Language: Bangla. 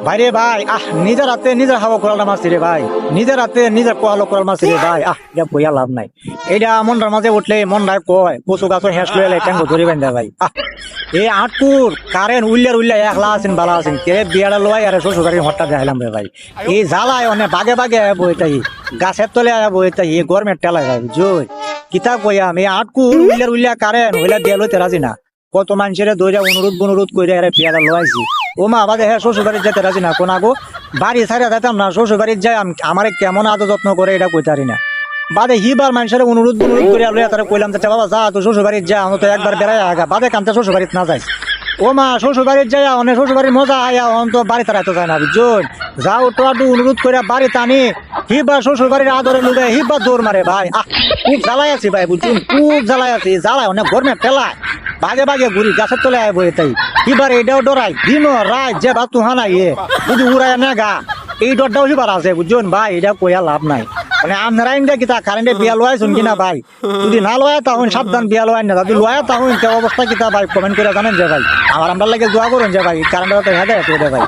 ভাইরে ভাই নিজের হাতে নিজের হাওয়া করাল মারছি রে ভাই, নিজের হাতে নিজের কোয়ালো করাল মারছি রে ভাই। এটা বইয়া লাভ নাই। এটা মনটার মাঝে উঠলে মনটায় কয় কচু গাছ হেঁস লইলে ট্যাঙ্গো ধরে বেঁধে ভাই। এই আটকুর কারেন্ট উল্লিয়া একলা আছেন বালা আছেন কে বিয়াটা লয় আর শ্বশুর বাড়ির হঠাৎ দেখাইলাম রে ভাই। এই জ্বালায় অনেক বাগে বাগে বইতাই গাছের তলে বইতাই এই গরমের টেলায় ভাই জোর কিতাব কইয়াম। এই আটকুর উল্লিয়া কারেন্ট হইলা দিয়ে লইতে রাজি না। কত মানুষের দইরা অনুরোধ করে বিয়াটা লইছি। ও মা আমাদের হ্যাঁ শ্বশুর বাড়ির যেতে রাজি না। কোন আগো বাড়ি ছাড়া যেতাম না, শ্বশুর বাড়ির যাই আমার কেমন আদর যত্ন করে এটা কইতে পারি না। বাদে হিবার মানুষের অনুরোধ করে লইয়া তারা কইলাম চাচা বাবা যা তো শ্বশুর বাড়ির যা আমি তো একবার বেড়াই আগা বাদে কামতে শ্বশুর বাড়িতে না যাই। ও মা শ্বশুর বাড়ির যাই অনেক শ্বশুর বাড়ির মজা আয়া অন তো বাড়ি তারা তো যায় না বুঝুন। যাও তো আদু অনুরোধ করে বাড়িতে আনি হিবার শ্বশুর বাড়ির আদরে লুড়ে হিবার দৌড় মারে ভাই। খুব জ্বালাই আছি ভাই বুঝুন, খুব জ্বালাই আছি। জ্বালায় অনেক গরমে টেলায় বাগে বাগে ঘুরি গাছের তলে আয় বই তাই এবার এটাও ডরাই দিন রাত যে বা তুহানা ইয়ে যদি উড়ায় না গা এই ডরটাও হিবার আছে বুঝছেন ভাই। এটা কইয়া লাভ নাই। মানে আপনারা ইন্ডিয়া কিতা কারেন্টে বিয়া লওয়াইছেন কিনা ভাই? যদি না লয় তখন সাবধান বিয়া লওয়াই না, যদি লয় তখন অবস্থা কিতা ভাই কমেন্ট করে জানেন যে ভাই। আমার আমরা লাগে দোয়া করুন যে ভাই কারেন্টটা তো হেঁটে ভাই।